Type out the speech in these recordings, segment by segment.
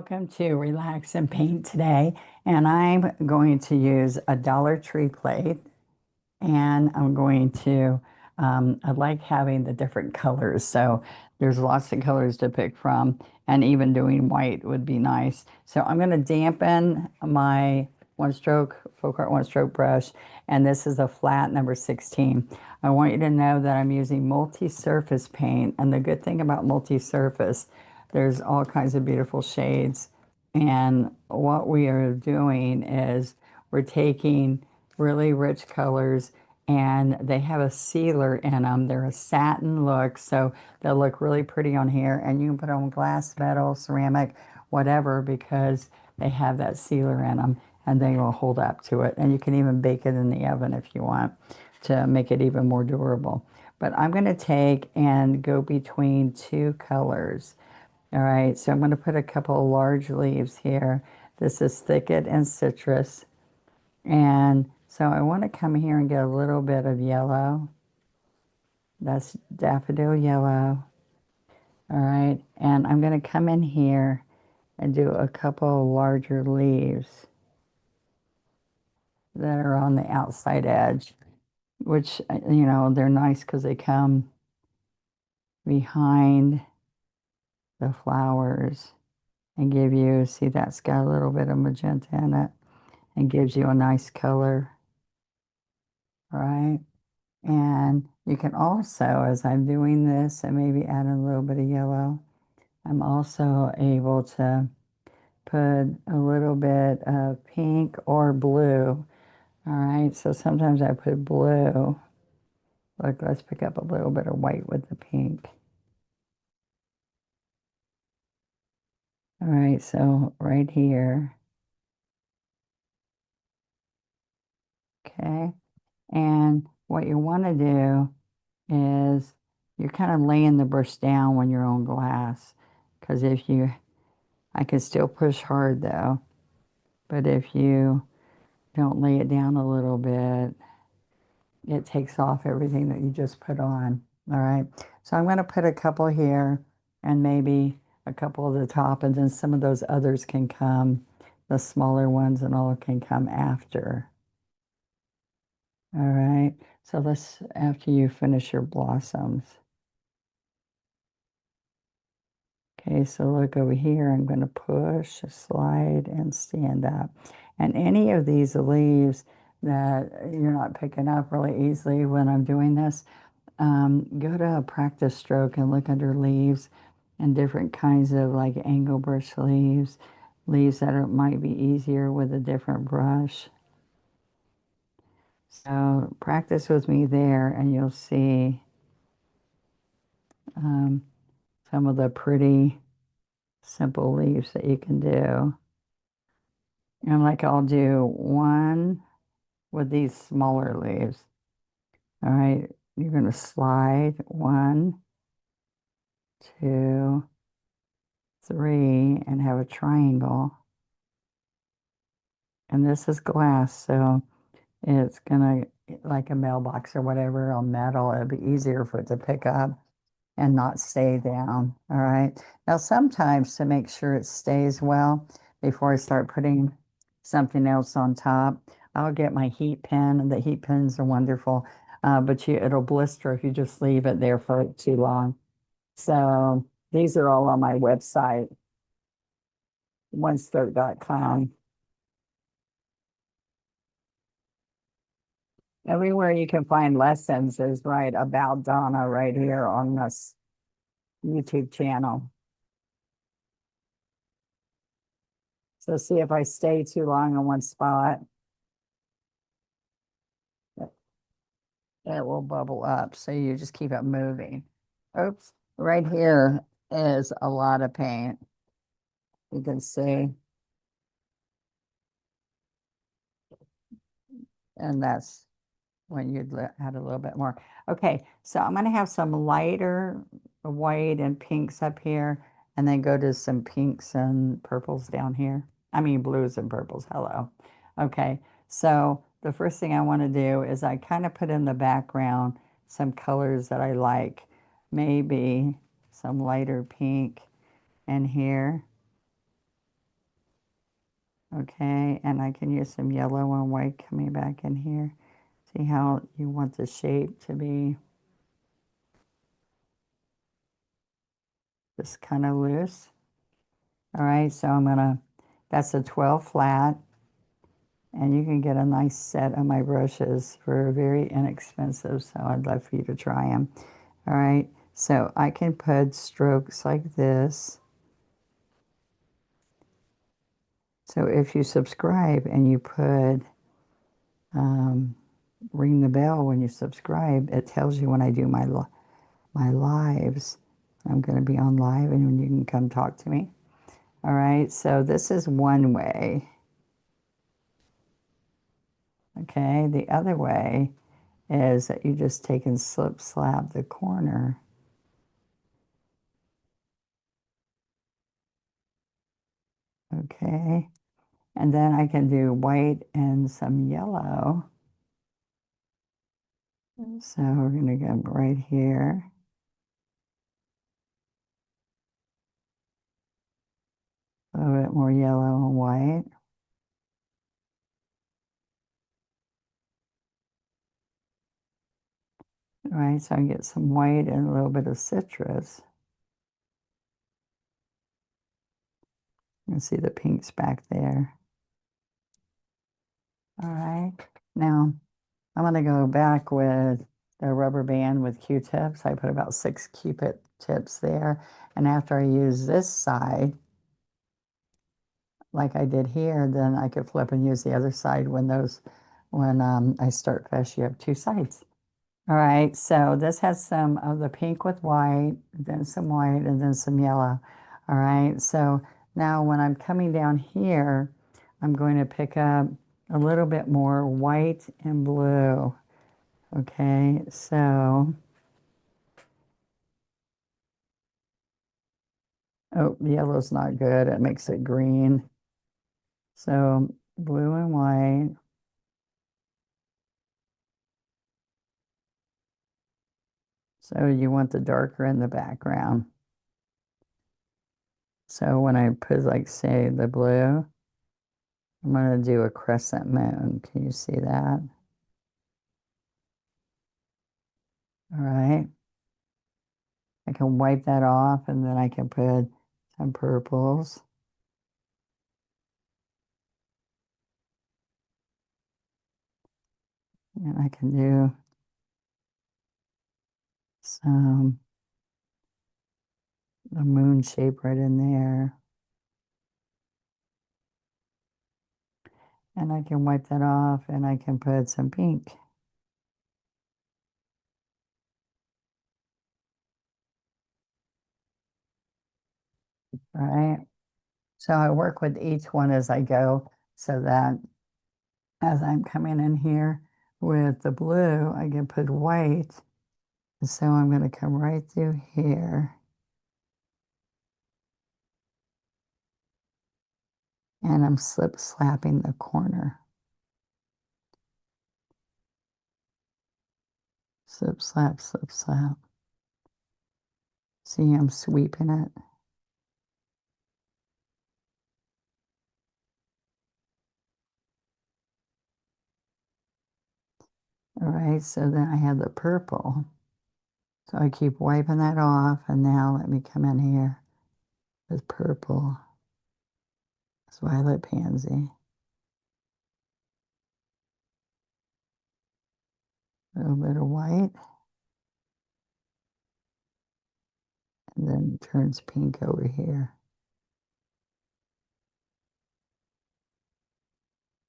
welcome to Relax and Paint today. And I'm going to use a Dollar Tree plate and I'm going to, I like having the different colors. So there's lots of colors to pick from, and even doing white would be nice. So I'm going to dampen my one stroke, Folk Art one stroke brush, and this is a flat number 16. I want you to know that I'm using multi-surface paint, and the good thing about multi-surface, there's all kinds of beautiful shades. And what we are doing is we're taking really rich colors and they have a sealer in them. They're a satin look, so they'll look really pretty on here. And you can put on glass, metal, ceramic, whatever, because they have that sealer in them and they will hold up to it. And you can even bake it in the oven if you want to make it even more durable. But I'm going to take and go between two colors. All right, so I'm going to put a couple of large leaves here. This is Thicket and Citrus. And so I want to come here and get a little bit of yellow. That's daffodil yellow. All right, and I'm going to come in here and do a couple of larger leaves that are on the outside edge, which, they're nice because they come behind the flowers and give you, see, that's got a little bit of magenta in it and gives you a nice color, right? And you can also, as I'm doing this and maybe add a little bit of yellow, I'm also able to put a little bit of pink or blue. All right, so sometimes I put blue. Look, let's pick up a little bit of white with the pink. All right, so right here. Okay, and what you want to do is you're kind of laying the brush down when you're on glass. Because if you, I can still push hard though, but if you don't lay it down a little bit, it takes off everything that you just put on. All right. So I'm going to put a couple here and maybe a couple at the top, and then some of those others can come, the smaller ones and all can come after. All right. So let's, after you finish your blossoms. Okay, so look over here, I'm going to push, slide, and stand up. And any of these leaves that you're not picking up really easily when I'm doing this, go to a practice stroke and look under leaves and different kinds of like angle brush leaves, leaves that might be easier with a different brush. So practice with me there and you'll see um, some of the pretty simple leaves that you can do. And like I'll do one with these smaller leaves. All right, you're going to slide 1, 2, 3, and have a triangle. And this is glass, so it's going to, like a mailbox or whatever on metal, it'll be easier for it to pick up and not stay down. All right. Now, sometimes to make sure it stays well, before I start putting something else on top, I'll get my heat pen, and the heat pens are wonderful, but it'll blister if you just leave it there for too long. So these are all on my website, onestart.com. Everywhere you can find lessons is right about Donna right here on this YouTube channel. So see if I stay too long on one spot, it will bubble up. So you just keep it moving. Oops, right here is a lot of paint. You can see, and that's when you'd add a little bit more. Okay, so I'm going to have some lighter white and pinks up here, and then go to some pinks and purples down here. I mean, blues and purples. Hello. Okay, so the first thing I want to do is I kind of put in the background some colors that I like. Maybe some lighter pink in here. Okay, and I can use some yellow and white coming back in here. See how you want the shape to be just kind of loose. All right, so that's a 12 flat, and you can get a nice set of my brushes for very inexpensive, so I'd love for you to try them. All right, so I can put strokes like this. So if you subscribe and you put um, ring the bell when you subscribe, it tells you when I do my lives. I'm going to be on live and when you can come talk to me. All right, so this is one way. Okay, the other way is that you just take and slip slap the corner. Okay, and then I can do white and some yellow. So we're going to go right here. A little bit more yellow and white. All right, so I get some white and a little bit of citrus. You can see the pinks back there. All right, now I'm going to go back with the rubber band with Q-tips. I put about 6 Q-tip tips there. And after I use this side, like I did here, then I could flip and use the other side when I start fresh. You have 2 sides. All right, so this has some of the pink with white, then some white, and then some yellow. All right, so now when I'm coming down here, I'm going to pick up a little bit more white and blue. Okay, so, oh, yellow's not good. It makes it green. So blue and white. So you want the darker in the background. So when I put, like, say, the blue, I'm going to do a crescent moon. Can you see that? All right. I can wipe that off and then I can put some purples. And I can do some the moon shape right in there. And I can wipe that off and I can put some pink. All right. So I work with each one as I go so that as I'm coming in here with the blue, I can put white. So I'm going to come right through here and I'm slip slapping the corner. Slip slap, slip slap. See, I'm sweeping it. All right, so then I have the purple. So I keep wiping that off, and now let me come in here with purple. It's violet pansy. A little bit of white, and then it turns pink over here.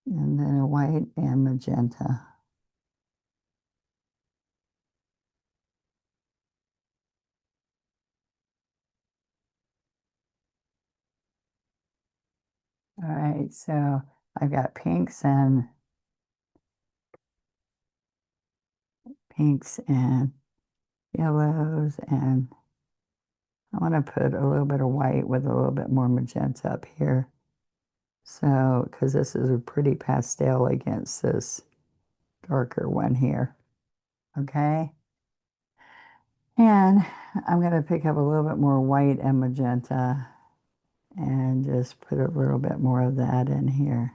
And then a white and magenta. All right, so I've got pinks and yellows, and I want to put a little bit of white with a little bit more magenta up here. So, because this is a pretty pastel against this darker one here. Okay. And I'm going to pick up a little bit more white and magenta and just put a little bit more of that in here.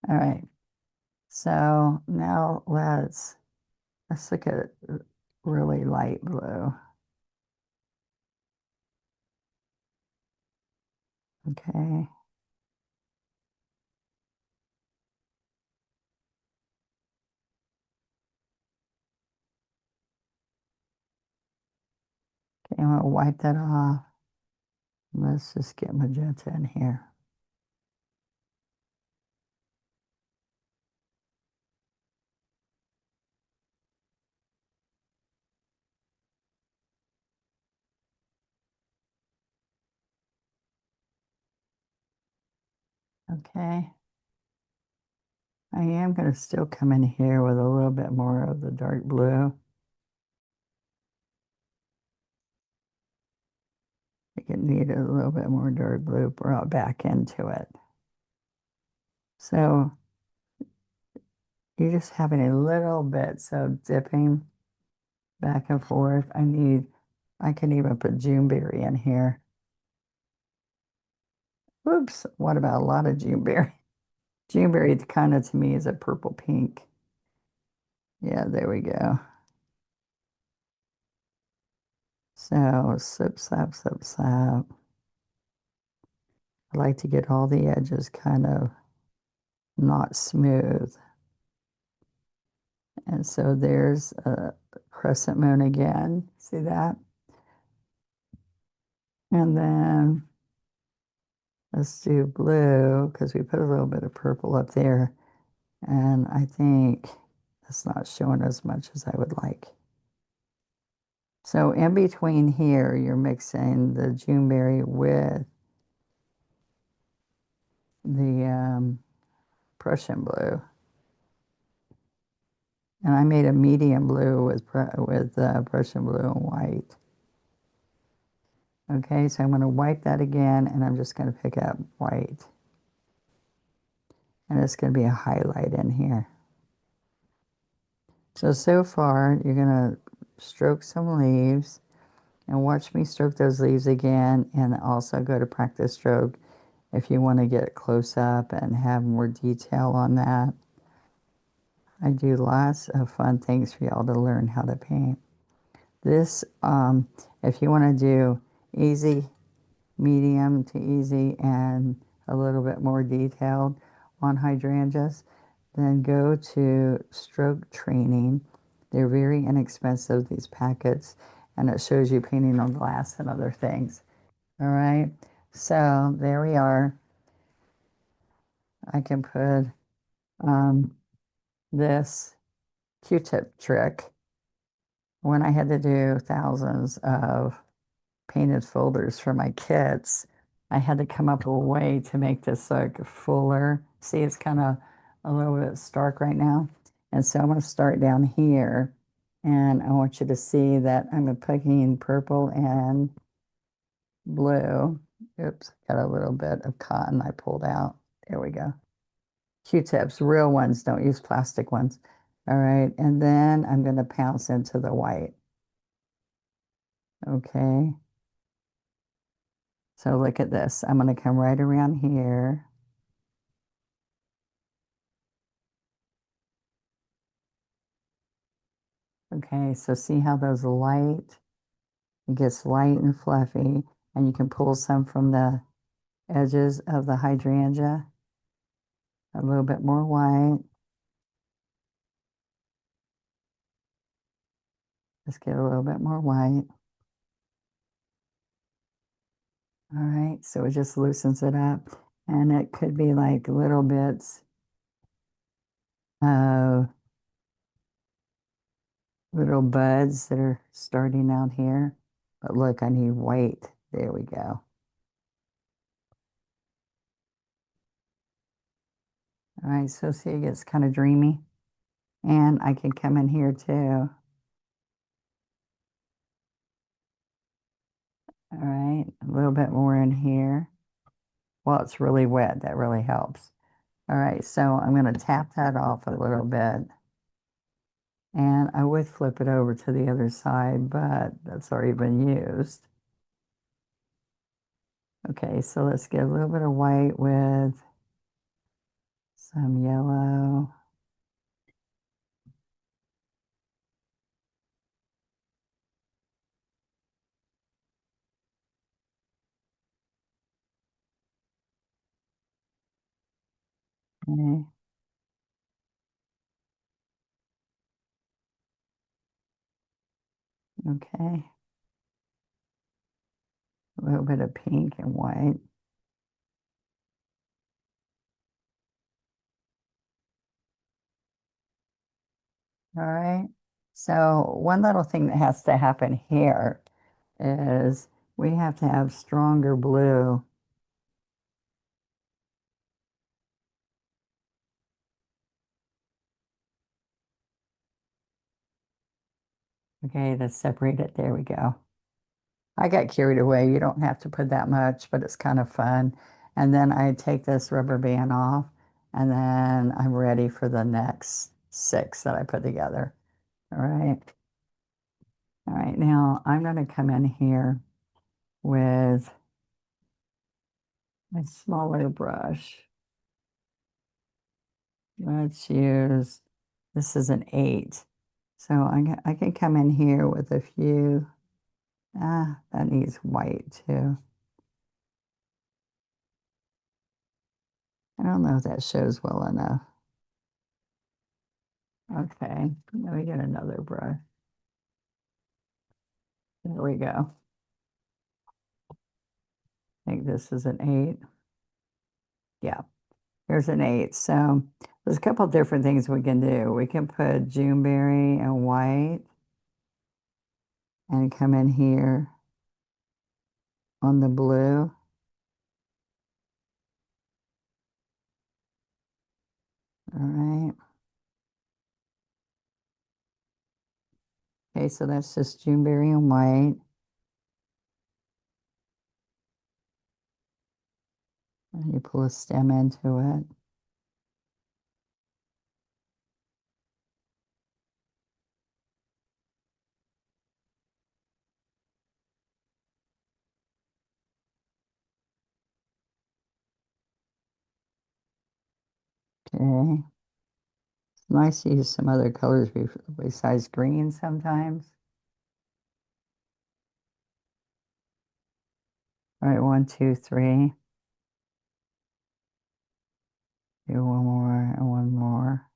All right, so now let's look at really light blue. Okay, okay, I'm gonna wipe that off. Let's just get magenta in here. Okay, I am gonna still come in here with a little bit more of the dark blue. I think it needed a little bit more dark blue brought back into it. So you're just having a little bit, so dipping back and forth. I can even put Juneberry in here. Whoops, what about a lot of Juneberry? Juneberry kind of to me is a purple pink. Yeah, there we go. So slip, slap, slip, slap. I like to get all the edges kind of not smooth. And so there's a crescent moon again. See that? And then let's do blue because we put a little bit of purple up there. And I think it's not showing as much as I would like. So in between here, you're mixing the Juneberry with the Prussian blue. And I made a medium blue with Prussian blue and white. Okay, so I'm going to wipe that again, and I'm just going to pick up white. And it's going to be a highlight in here. So far, you're going to stroke some leaves and watch me stroke those leaves again, and also go to practice stroke if you want to get close up and have more detail on that. I do lots of fun things for y'all to learn how to paint. This, if you want to do easy, medium to easy, and a little bit more detailed on hydrangeas, then go to stroke training. They're very inexpensive, these packets, and it shows you painting on glass and other things. All right, so there we are. I can put this Q-tip trick when I had to do thousands of painted folders for my kits. I had to come up with a way to make this look fuller. See, it's kind of a little bit stark right now. And so I'm going to start down here. And I want you to see that I'm picking purple and blue. Oops, got a little bit of cotton I pulled out. There we go. Q-tips, real ones, don't use plastic ones. All right, and then I'm going to pounce into the white. Okay, so look at this. I'm going to come right around here. Okay, so see how those light, it gets light and fluffy, and you can pull some from the edges of the hydrangea. A little bit more white. Let's get a little bit more white. All right, so it just loosens it up. And it could be like little bits of little buds that are starting out here. But look, I need white. There we go. All right, so see, it gets kind of dreamy. And I can come in here too. All right, a little bit more in here. Well, it's really wet. That really helps. All right, so I'm going to tap that off a little bit. And I would flip it over to the other side, but that's already been used. Okay, so let's get a little bit of white with some yellow. Okay, okay. A little bit of pink and white. All right. So one little thing that has to happen here is we have to have stronger blue. Okay, to separate it. There we go. I got carried away. You don't have to put that much, but it's kind of fun. And then I take this rubber band off, and then I'm ready for the next six that I put together. All right. All right. Now I'm going to come in here with a smaller brush. Let's use, this is an 8. So I can come in here with a few, that needs white too. I don't know if that shows well enough. Okay, let me get another brush. There we go. I think this is an 8. Yeah, here's an 8. So there's a couple different things we can do. We can put Juneberry and white and come in here on the blue. All right. Okay, so that's just Juneberry and white. And you pull a stem into it. Okay. It's nice to use some other colors besides green sometimes. All right, 1, 2, 3. Do one more and one more.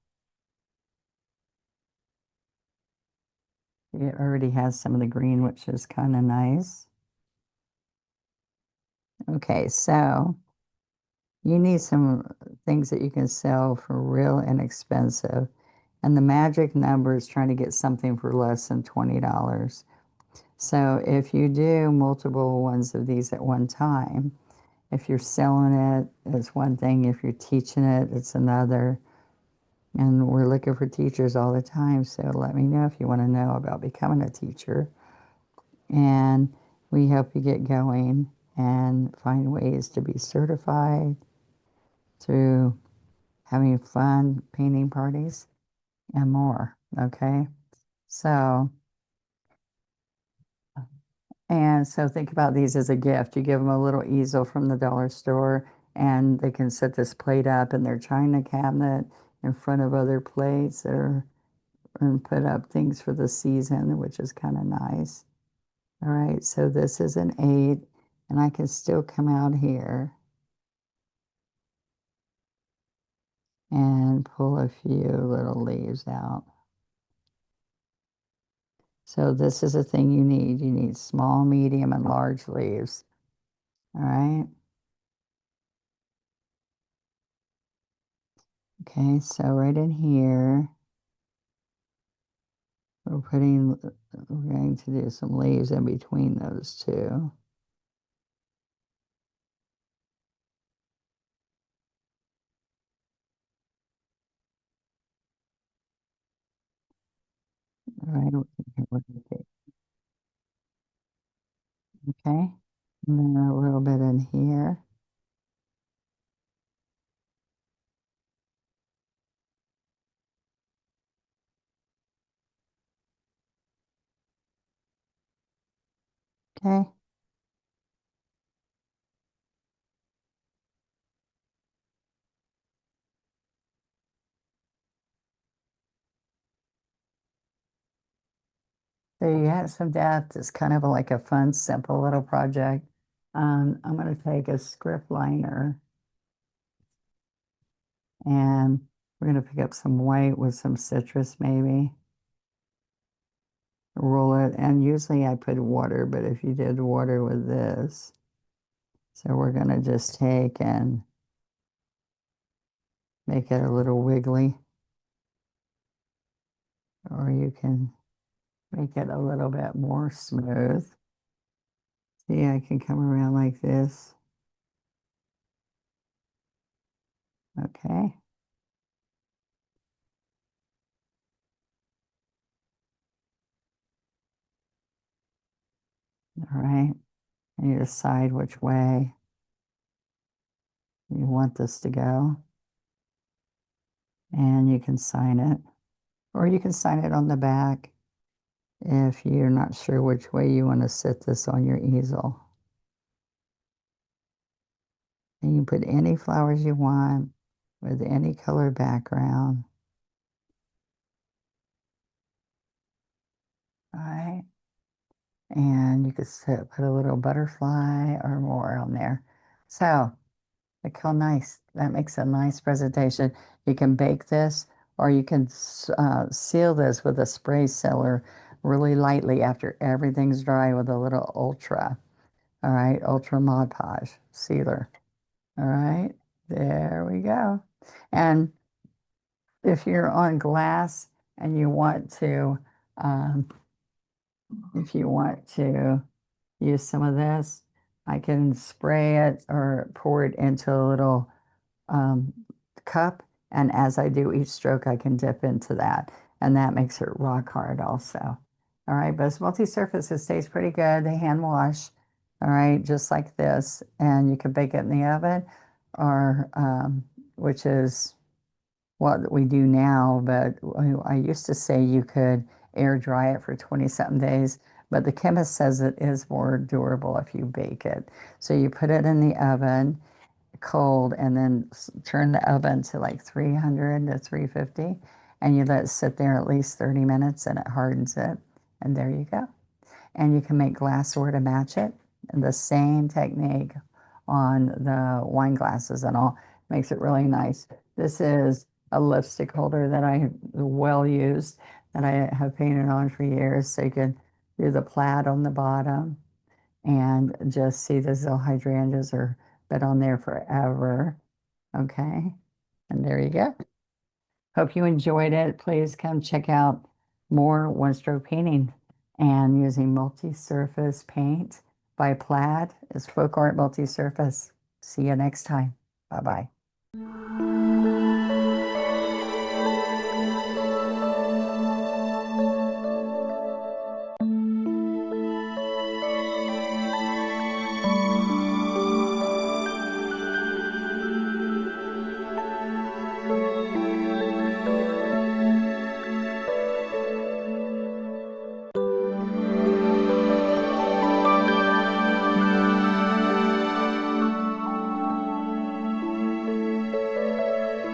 It already has some of the green, which is kind of nice. Okay, so you need some things that you can sell for real inexpensive. And the magic number is trying to get something for less than $20. So if you do multiple ones of these at one time, if you're selling it, it's one thing. If you're teaching it, it's another. And we're looking for teachers all the time. So let me know if you want to know about becoming a teacher. And we help you get going and find ways to be certified through having fun painting parties and more. Okay. So, and so think about these as a gift. You give them a little easel from the dollar store, and they can set this plate up in their china cabinet in front of other plates or and put up things for the season, which is kind of nice. All right, so this is an 8, and I can still come out here and pull a few little leaves out. So this is a thing you need. You need small, medium, and large leaves. All right. Okay, so right in here, we're going to do some leaves in between those two. All right, okay. And then a little bit in here. Okay. There you have some depth. It's kind of like a fun, simple little project. I'm going to take a script liner and we're going to pick up some white with some citrus maybe. Roll it. And usually I put water, but if you did water with this, so we're going to just take and make it a little wiggly, or you can make it a little bit more smooth. See, I can come around like this. Okay. All right. And you decide which way you want this to go. And you can sign it, or you can sign it on the back if you're not sure which way you want to sit this on your easel. And you can put any flowers you want with any color background. All right. And you could put a little butterfly or more on there. So, look how nice. That makes a nice presentation. You can bake this or you can seal this with a spray sealer really lightly after everything's dry with a little ultra. All right, ultra Mod Podge sealer. All right, there we go. And if you're on glass and you want to, um, if you want to use some of this, I can spray it or pour it into a little um, cup. And as I do each stroke, I can dip into that. And that makes it rock hard also. All right, but it's multi-surface. It stays pretty good. They hand wash. All right, just like this. And you can bake it in the oven or, which is what we do now, but I used to say you could air dry it for 20 something days, but the chemist says it is more durable if you bake it. So you put it in the oven cold and then turn the oven to like 300 to 350 and you let it sit there at least 30 minutes and it hardens it. And there you go. And you can make glassware to match it. And the same technique on the wine glasses and all makes it really nice. This is a lipstick holder that I well used that I have painted on for years. So you can do the plaid on the bottom and just see the hydrangeas are been on there forever. Okay. And there you go. Hope you enjoyed it. Please come check out more one-stroke painting and using multi-surface paint by Plaid is Folk Art Multi-Surface. See you next time. Bye-bye.